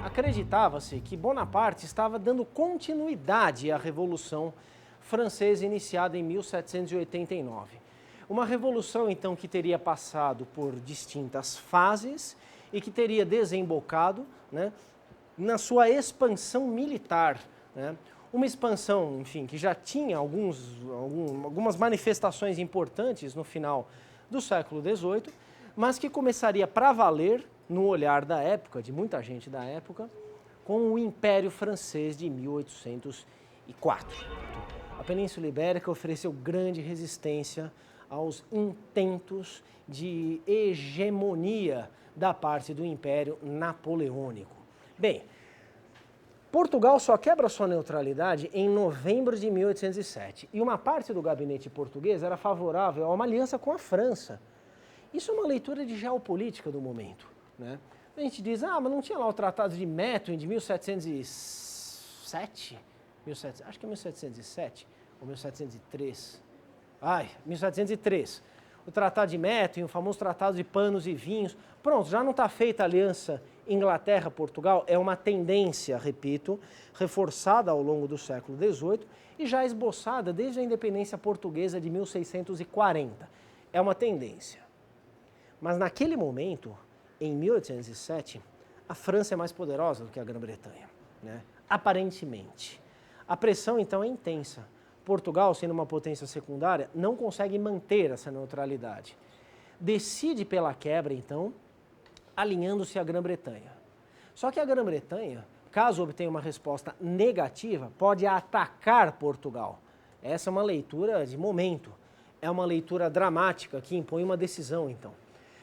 acreditava-se que Bonaparte estava dando continuidade à Revolução Francesa iniciada em 1789. Uma revolução, então, que teria passado por distintas fases e que teria desembocado, né, na sua expansão militar, né? Uma expansão, enfim, que já tinha algumas manifestações importantes no final do século XVIII, mas que começaria para valer, no olhar da época, de muita gente da época, com o Império Francês de 1804. A Península Ibérica ofereceu grande resistência aos intentos de hegemonia da parte do Império Napoleônico. Bem, Portugal só quebra sua neutralidade em novembro de 1807 e uma parte do gabinete português era favorável a uma aliança com a França. Isso é uma leitura de geopolítica do momento, né? A gente diz, mas não tinha lá o Tratado de Methuen de 1707? Acho que é 1707 ou 1703. 1703. O Tratado de Methuen, o famoso Tratado de Panos e Vinhos. Pronto, já não está feita a aliança Inglaterra-Portugal, é uma tendência, repito, reforçada ao longo do século XVIII e já esboçada desde a independência portuguesa de 1640. É uma tendência. Mas naquele momento, em 1807, a França é mais poderosa do que a Grã-Bretanha, né? Aparentemente. A pressão, então, é intensa. Portugal, sendo uma potência secundária, não consegue manter essa neutralidade. Decide pela quebra, então, alinhando-se à Grã-Bretanha. Só que a Grã-Bretanha, caso obtenha uma resposta negativa, pode atacar Portugal. Essa é uma leitura de momento, é uma leitura dramática que impõe uma decisão, então.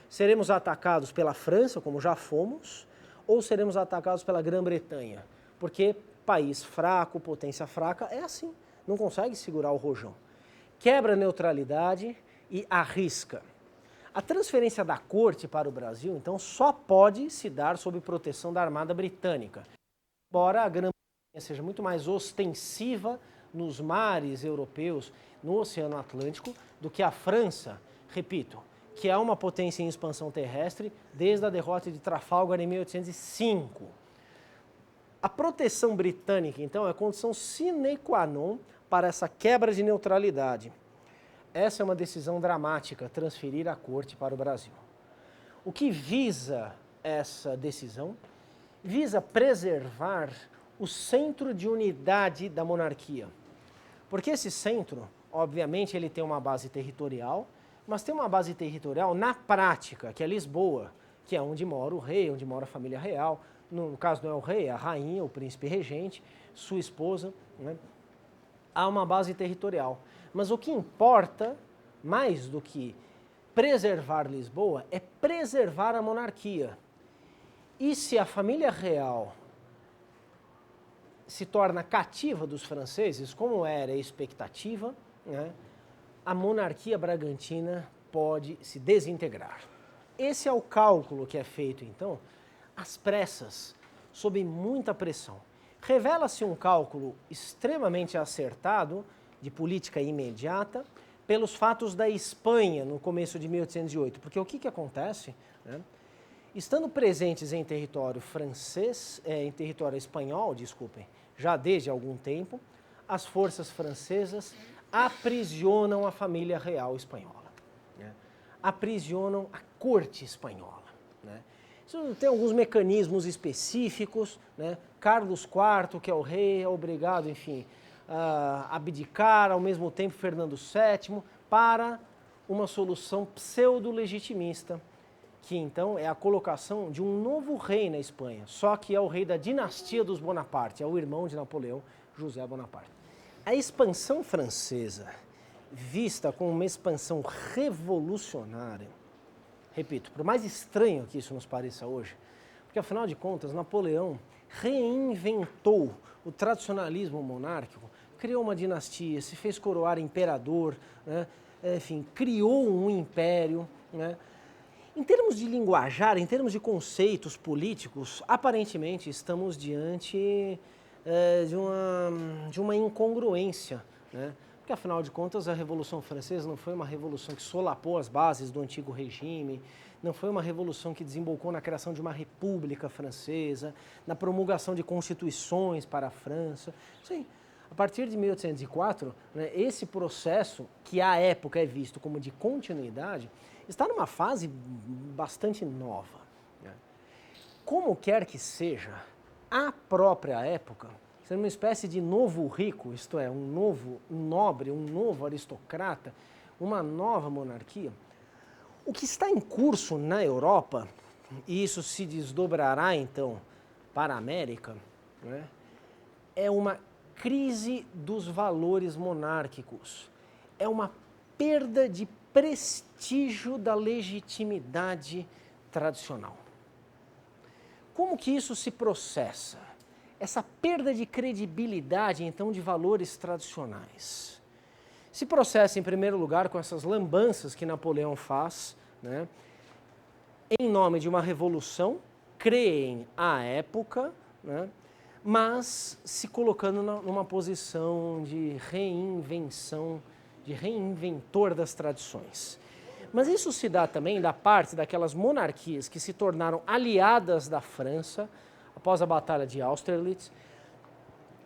Seremos atacados pela França, como já fomos, ou seremos atacados pela Grã-Bretanha? Porque país fraco, potência fraca, é assim, não consegue segurar o rojão. Quebra a neutralidade e arrisca. A transferência da corte para o Brasil, então, só pode se dar sob proteção da Armada Britânica. Embora a Grã-Bretanha seja muito mais ostensiva nos mares europeus, no Oceano Atlântico, do que a França, repito, que é uma potência em expansão terrestre desde a derrota de Trafalgar em 1805. A proteção britânica, então, é condição sine qua non para essa quebra de neutralidade. Essa é uma decisão dramática, transferir a corte para o Brasil. O que visa essa decisão? Visa preservar o centro de unidade da monarquia. Porque esse centro, obviamente, ele tem uma base territorial, mas tem uma base territorial na prática, que é Lisboa, que é onde mora o rei, onde mora a família real. No caso não é o rei, é a rainha, o príncipe regente, sua esposa, né? Há uma base territorial. Mas o que importa, mais do que preservar Lisboa, é preservar a monarquia. E se a família real se torna cativa dos franceses, como era a expectativa, né, a monarquia bragantina pode se desintegrar. Esse é o cálculo que é feito, então, às pressas, sob muita pressão. Revela-se um cálculo extremamente acertado, de política imediata, pelos fatos da Espanha no começo de 1808. Porque o que acontece? Né? Estando presentes em território francês, em território espanhol, desculpem, já desde algum tempo, as forças francesas aprisionam a família real espanhola, né? Aprisionam a corte espanhola, né? Isso tem alguns mecanismos específicos, né? Carlos IV, que é o rei, é obrigado, enfim, a abdicar, ao mesmo tempo Fernando VII, para uma solução pseudo-legitimista, que então é a colocação de um novo rei na Espanha, só que é o rei da dinastia dos Bonaparte, é o irmão de Napoleão, José Bonaparte. A expansão francesa, vista como uma expansão revolucionária, repito, por mais estranho que isso nos pareça hoje, porque afinal de contas Napoleão reinventou o tradicionalismo monárquico, criou uma dinastia, se fez coroar imperador, né? Enfim, criou um império, né? Em termos de linguajar, em termos de conceitos políticos, aparentemente estamos diante de uma incongruência, né? Porque, afinal de contas, a Revolução Francesa não foi uma revolução que solapou as bases do antigo regime, não foi uma revolução que desembocou na criação de uma república francesa, na promulgação de constituições para a França. Sim, a partir de 1804, né, esse processo, que à época é visto como de continuidade, está numa fase bastante nova. Né? Como quer que seja, a própria época, sendo uma espécie de novo rico, isto é, um novo nobre, um novo aristocrata, uma nova monarquia, o que está em curso na Europa, e isso se desdobrará então para a América, né, é uma crise dos valores monárquicos, é uma perda de prestígio da legitimidade tradicional. Como que isso se processa? Essa perda de credibilidade, então, de valores tradicionais. Se processa, em primeiro lugar, com essas lambanças que Napoleão faz, né, em nome de uma revolução, creem à época, né, mas se colocando numa posição de reinvenção, de reinventor das tradições. Mas isso se dá também da parte daquelas monarquias que se tornaram aliadas da França após a Batalha de Austerlitz.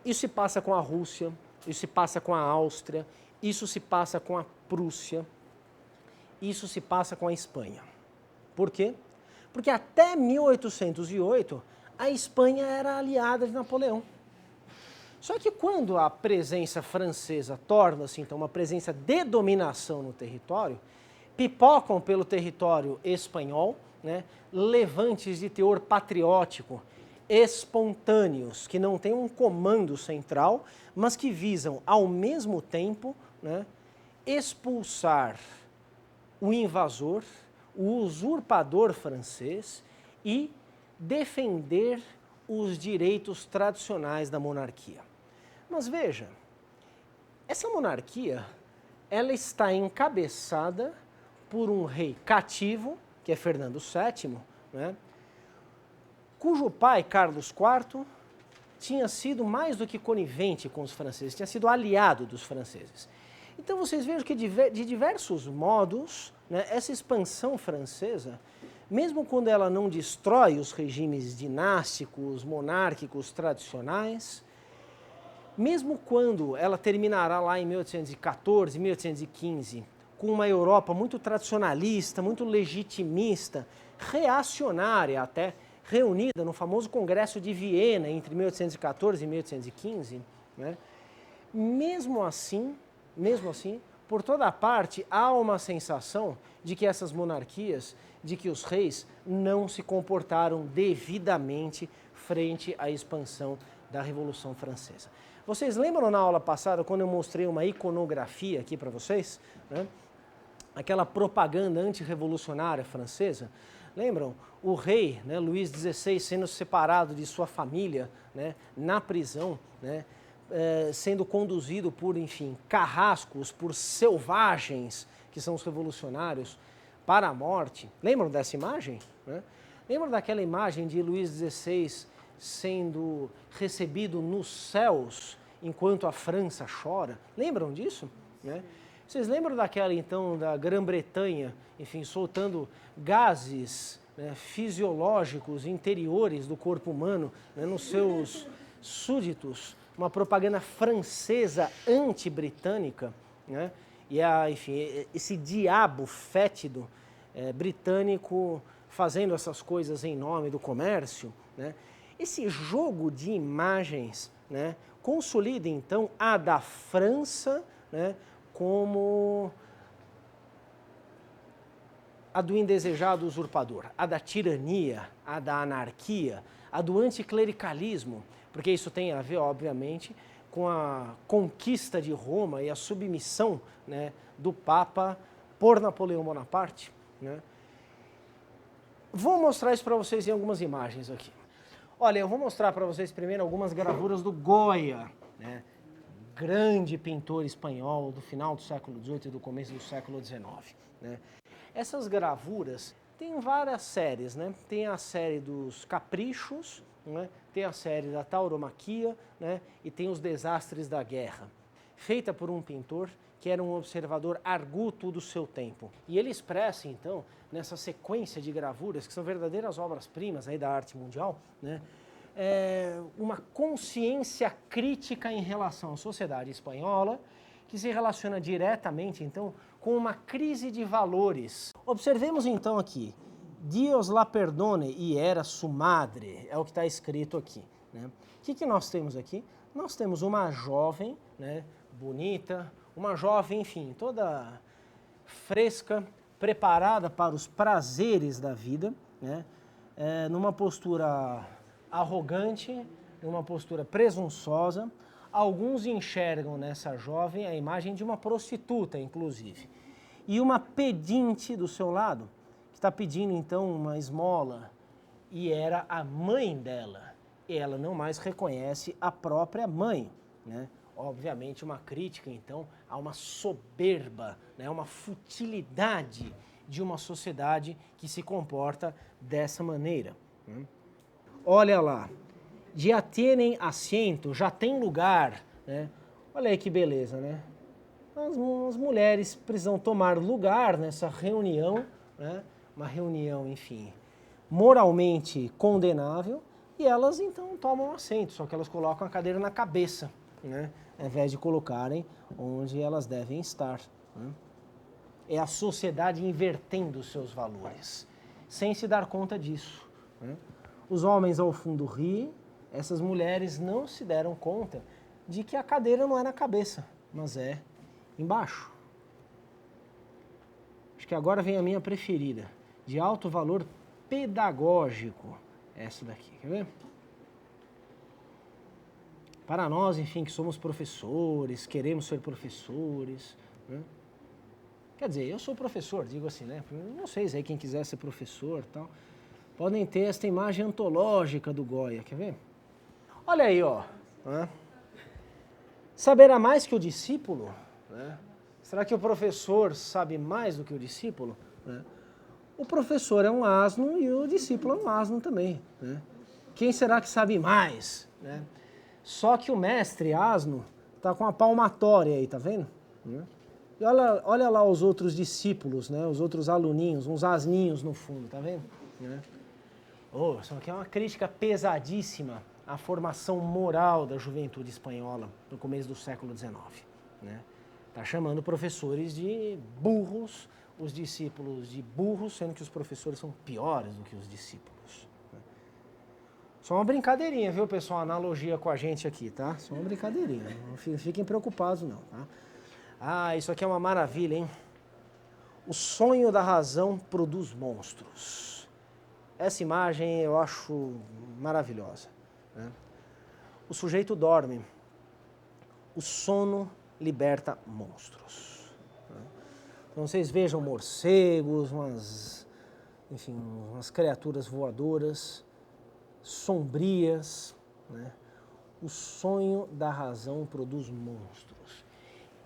Isso se passa com a Rússia, isso se passa com a Áustria, isso se passa com a Prússia, isso se passa com a Espanha. Por quê? Porque até 1808 a Espanha era aliada de Napoleão. Só que quando a presença francesa torna-se então uma presença de dominação no território, pipocam pelo território espanhol, né, levantes de teor patriótico, espontâneos, que não têm um comando central, mas que visam, ao mesmo tempo, né, expulsar o invasor, o usurpador francês e defender os direitos tradicionais da monarquia. Mas veja, essa monarquia, ela está encabeçada por um rei cativo, que é Fernando VII, né, cujo pai, Carlos IV, tinha sido mais do que conivente com os franceses, tinha sido aliado dos franceses. Então vocês vejam que de diversos modos, né, essa expansão francesa, mesmo quando ela não destrói os regimes dinásticos, monárquicos tradicionais, mesmo quando ela terminará lá em 1814, 1815, com uma Europa muito tradicionalista, muito legitimista, reacionária até, reunida no famoso Congresso de Viena entre 1814 e 1815, né? Mesmo assim, por toda parte, há uma sensação de que essas monarquias, de que os reis não se comportaram devidamente frente à expansão da Revolução Francesa. Vocês lembram na aula passada, quando eu mostrei uma iconografia aqui para vocês, né? Aquela propaganda antirrevolucionária francesa? Lembram? O rei, né, Luís XVI, sendo separado de sua família, né, na prisão, né, sendo conduzido por, enfim, carrascos, por selvagens, que são os revolucionários, para a morte. Lembram dessa imagem? Né? Lembram daquela imagem de Luís XVI sendo recebido nos céus enquanto a França chora? Lembram disso? Né? Vocês lembram daquela, então, da Grã-Bretanha, enfim, soltando gases, né, fisiológicos interiores do corpo humano, né, nos seus súditos, uma propaganda francesa anti-britânica, né, e, enfim, esse diabo fétido britânico fazendo essas coisas em nome do comércio, né? Esse jogo de imagens, né, consolida, então, a da França, né, como a do indesejado usurpador, a da tirania, a da anarquia, a do anticlericalismo, porque isso tem a ver, obviamente, com a conquista de Roma e a submissão, né, do Papa por Napoleão Bonaparte, né? Vou mostrar isso para vocês em algumas imagens aqui. Olha, eu vou mostrar para vocês primeiro algumas gravuras do Goya, né? Grande pintor espanhol do final do século XVIII e do começo do século XIX. Né? Essas gravuras têm várias séries, né? Tem a série dos Caprichos, né? Tem a série da Tauromaquia, né? E tem os Desastres da Guerra. feita por um pintor que era um observador arguto do seu tempo. E ele expressa, então, nessa sequência de gravuras, que são verdadeiras obras-primas aí da arte mundial, né, uma consciência crítica em relação à sociedade espanhola, que se relaciona diretamente, então, com uma crise de valores. Observemos, então, aqui, Dios la perdone y era su madre, é o que está escrito aqui. Né? O que nós temos aqui? Nós temos uma jovem, né, bonita, uma jovem, enfim, toda fresca, preparada para os prazeres da vida, né? Numa postura arrogante, numa postura presunçosa. Alguns enxergam nessa jovem a imagem de uma prostituta, inclusive. E uma pedinte do seu lado, que está pedindo então uma esmola, e era a mãe dela. E ela não mais reconhece a própria mãe, né? Obviamente uma crítica, então, a uma soberba, né, uma futilidade de uma sociedade que se comporta dessa maneira. Né? Olha lá, já têm assento, já tem lugar, né? Olha aí que beleza, né? As mulheres precisam tomar lugar nessa reunião, né? Uma reunião, enfim, moralmente condenável, e elas então tomam assento, só que elas colocam a cadeira na cabeça, né? Ao invés de colocarem onde elas devem estar. Né? É a sociedade invertendo seus valores, sem se dar conta disso. Né? Os homens ao fundo riem, essas mulheres não se deram conta de que a cadeira não é na cabeça, mas é embaixo. Acho que agora vem a minha preferida, de alto valor pedagógico, essa daqui, quer ver? Para nós, enfim, que somos professores, queremos ser professores, né? Quer dizer, eu sou professor, digo assim, né? Vocês aí, quem quiser ser professor e tal, podem ter esta imagem antológica do Goya, quer ver? Olha aí, ó. Né? Saberá mais que o discípulo? Né? Será que o professor sabe mais do que o discípulo? Né? O professor é um asno e o discípulo é um asno também. Né? Quem será que sabe mais? Né? Só que o mestre asno está com a palmatória aí, tá vendo? Né? E olha lá os outros discípulos, né? Os outros aluninhos, uns asninhos no fundo, tá vendo? Né? Oh, isso aqui é uma crítica pesadíssima à formação moral da juventude espanhola no começo do século XIX. Né? Tá chamando professores de burros, os discípulos de burros, sendo que os professores são piores do que os discípulos. Só uma brincadeirinha, viu, pessoal? Analogia com a gente aqui, tá? Só uma brincadeirinha. Não fiquem preocupados, não, tá? Ah, isso aqui é uma maravilha, hein? O sonho da razão produz monstros. Essa imagem eu acho maravilhosa. Né? O sujeito dorme. O sono liberta monstros. Né? Então vocês vejam morcegos, umas criaturas voadoras, sombrias, né? O sonho da razão produz monstros.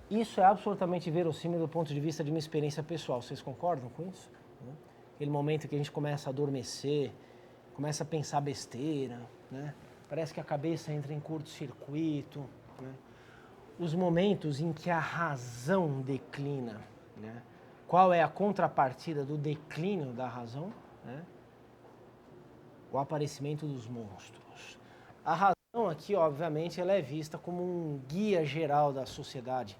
Isso é absolutamente verossímil do ponto de vista de uma experiência pessoal. Vocês concordam com isso? Aquele momento que a gente começa a adormecer, começa a pensar besteira, né? Parece que a cabeça entra em curto-circuito. Né? Os momentos em que a razão declina. Né? Qual é a contrapartida do declínio da razão? Né? O aparecimento dos monstros. A razão aqui, obviamente, ela é vista como um guia geral da sociedade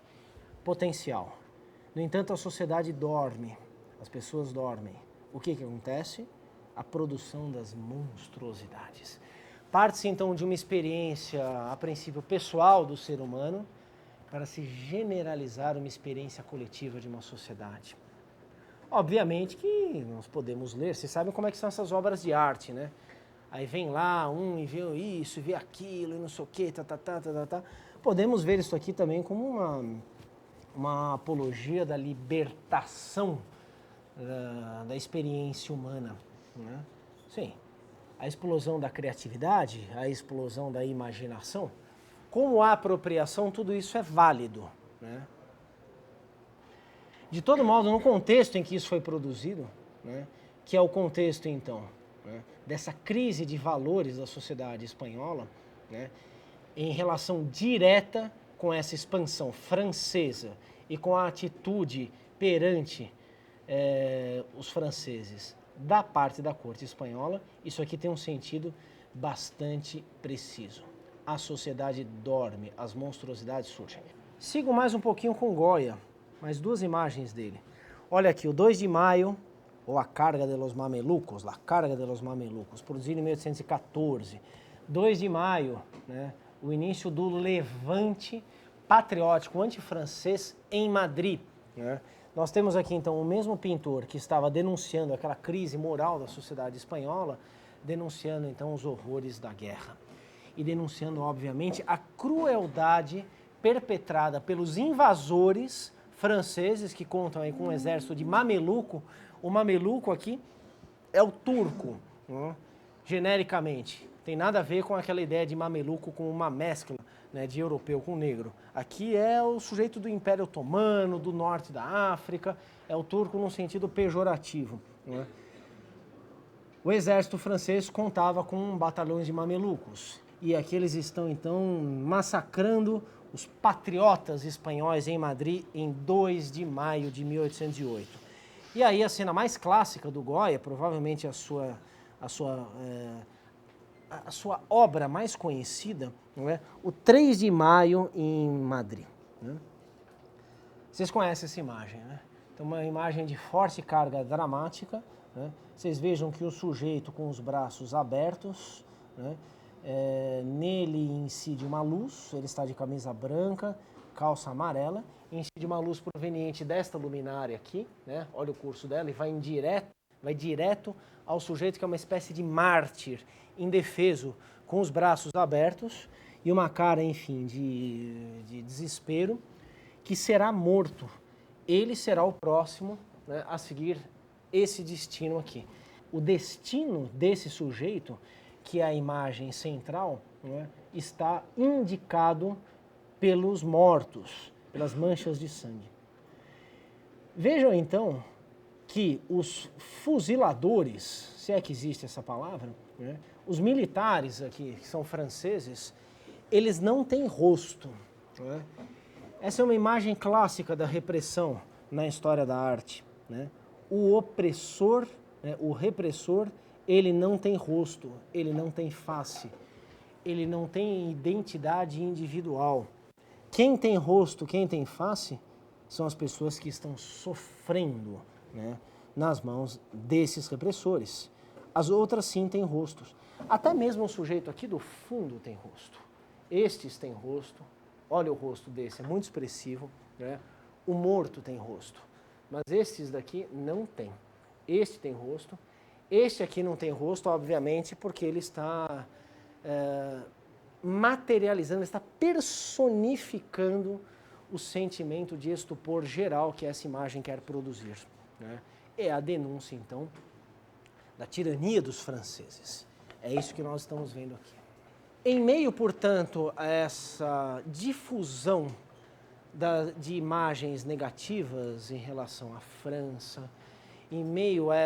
potencial. No entanto, a sociedade dorme, as pessoas dormem. O que acontece? A produção das monstruosidades. Parte-se, então, de uma experiência, a princípio, pessoal do ser humano, para se generalizar uma experiência coletiva de uma sociedade. Obviamente que nós podemos ler, vocês sabem como é que são essas obras de arte, né? Aí vem lá um e vê isso, e vê aquilo, e não sei o quê, tá. Podemos ver isso aqui também como uma apologia da libertação da experiência humana. Né? Sim, a explosão da criatividade, a explosão da imaginação, como a apropriação, tudo isso é válido. Né? De todo modo, no contexto em que isso foi produzido, né, que é o contexto, então, né, dessa crise de valores da sociedade espanhola, né, em relação direta com essa expansão francesa e com a atitude perante os franceses da parte da corte espanhola, isso aqui tem um sentido bastante preciso. A sociedade dorme, as monstruosidades surgem. Sigo mais um pouquinho com Goya, mais duas imagens dele. Olha aqui, o 2 de maio, ou a Carga de los Mamelucos, La Carga de los Mamelucos, produzido em 1814. 2 de maio, né, o início do levante patriótico antifrancês em Madrid, né? Nós temos aqui, então, o mesmo pintor que estava denunciando aquela crise moral da sociedade espanhola, denunciando, então, os horrores da guerra. E denunciando, obviamente, a crueldade perpetrada pelos invasores franceses, que contam aí com um exército de mameluco. O mameluco aqui é o turco, né? Genericamente. Tem nada a ver com aquela ideia de mameluco com uma mescla, né, de europeu com negro. Aqui é o sujeito do Império Otomano, do norte da África, é o turco num sentido pejorativo, né? O exército francês contava com batalhões de mamelucos, e aqui eles estão então massacrando os patriotas espanhóis em Madrid em 2 de maio de 1808. E aí a cena mais clássica do Goya, provavelmente a sua obra mais conhecida, não é? O 3 de maio em Madrid, né? Vocês conhecem essa imagem, né? Então, uma imagem de forte carga dramática, né? Vocês vejam que o sujeito com os braços abertos, né? Nele incide uma luz, ele está de camisa branca, calça amarela, incide uma luz proveniente desta luminária aqui, né? Olha o curso dela e vai direto ao sujeito que é uma espécie de mártir, indefeso, com os braços abertos e uma cara, enfim, de desespero, que será morto. Ele será o próximo, né, a seguir esse destino aqui. O destino desse sujeito, que é a imagem central, né, está indicado pelos mortos, pelas manchas de sangue. Vejam então que os fuziladores, se é que existe essa palavra, né, os militares aqui, que são franceses, eles não têm rosto, né? Essa é uma imagem clássica da repressão na história da arte, né? O opressor, né, o repressor, ele não tem rosto, ele não tem face, ele não tem identidade individual. Quem tem rosto, quem tem face, são as pessoas que estão sofrendo, né, nas mãos desses repressores. As outras sim têm rostos. Até mesmo o sujeito aqui do fundo tem rosto. Estes têm rosto. Olha o rosto desse, é muito expressivo, né? O morto tem rosto. Mas estes daqui não tem. Este tem rosto. Este aqui não tem rosto, obviamente, porque ele está materializando, está personificando o sentimento de estupor geral que essa imagem quer produzir, né? É a denúncia, então, da tirania dos franceses. É isso que nós estamos vendo aqui. Em meio, portanto, a essa difusão de imagens negativas em relação à França, em meio a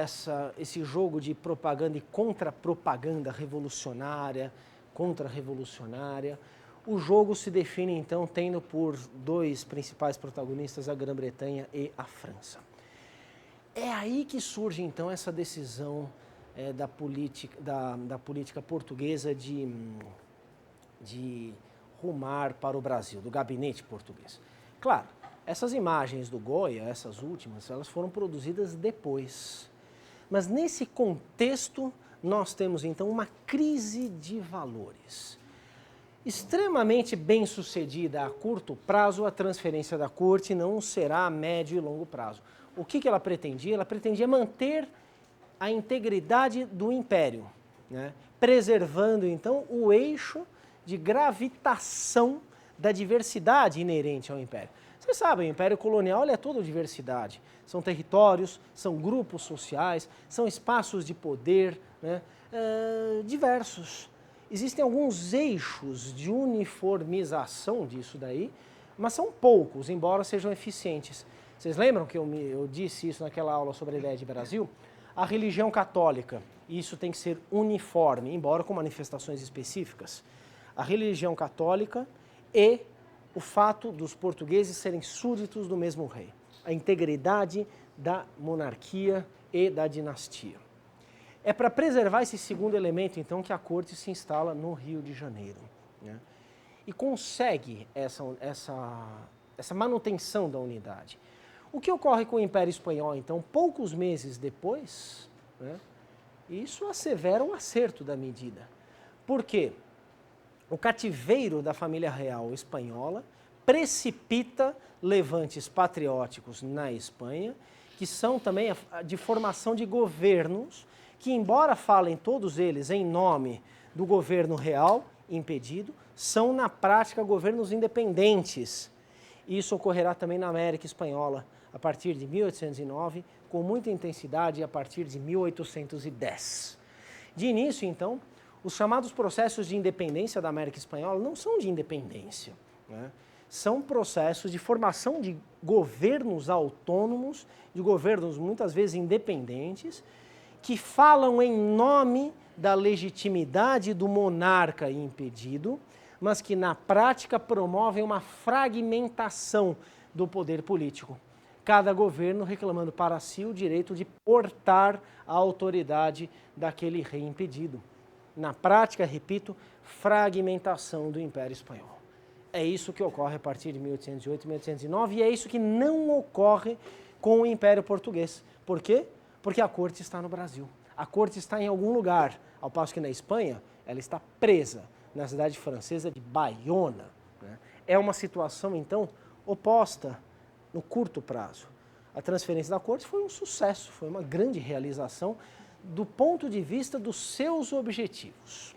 esse jogo de propaganda e contra-propaganda revolucionária, contra-revolucionária, o jogo se define, então, tendo por dois principais protagonistas a Grã-Bretanha e a França. É aí que surge, então, essa decisão da política portuguesa de rumar para o Brasil, do gabinete português. Claro, essas imagens do Goya, essas últimas, elas foram produzidas depois. Mas nesse contexto, nós temos então uma crise de valores. Extremamente bem sucedida a curto prazo, a transferência da corte não será a médio e longo prazo. O que ela pretendia? Ela pretendia manter a integridade do império, né? Preservando então o eixo de gravitação da diversidade inerente ao império. Vocês sabem, o império colonial é toda diversidade. São territórios, são grupos sociais, são espaços de poder, né, diversos. Existem alguns eixos de uniformização disso daí, mas são poucos, embora sejam eficientes. Vocês lembram que eu disse isso naquela aula sobre a ideia de Brasil? A religião católica, isso tem que ser uniforme, embora com manifestações específicas. A religião católica e o fato dos portugueses serem súditos do mesmo rei, a integridade da monarquia e da dinastia. É para preservar esse segundo elemento, então, que a corte se instala no Rio de Janeiro, né? E consegue essa manutenção da unidade. O que ocorre com o Império Espanhol, então, poucos meses depois, né, isso assevera o acerto da medida. Por quê? O cativeiro da família real espanhola precipita levantes patrióticos na Espanha, que são também de formação de governos, que embora falem todos eles em nome do governo real impedido, são na prática governos independentes. Isso ocorrerá também na América Espanhola, a partir de 1809, com muita intensidade a partir de 1810. De início, então, os chamados processos de independência da América Espanhola não são de independência, né? São processos de formação de governos autônomos, de governos muitas vezes independentes, que falam em nome da legitimidade do monarca impedido, mas que na prática promovem uma fragmentação do poder político. Cada governo reclamando para si o direito de portar a autoridade daquele rei impedido. Na prática, repito, fragmentação do Império Espanhol. É isso que ocorre a partir de 1808 e 1809 e é isso que não ocorre com o Império Português. Por quê? Porque a corte está no Brasil. A corte está em algum lugar, ao passo que na Espanha ela está presa na cidade francesa de Baiona, né? É uma situação, então, oposta no curto prazo. A transferência da corte foi um sucesso, foi uma grande realização do ponto de vista dos seus objetivos.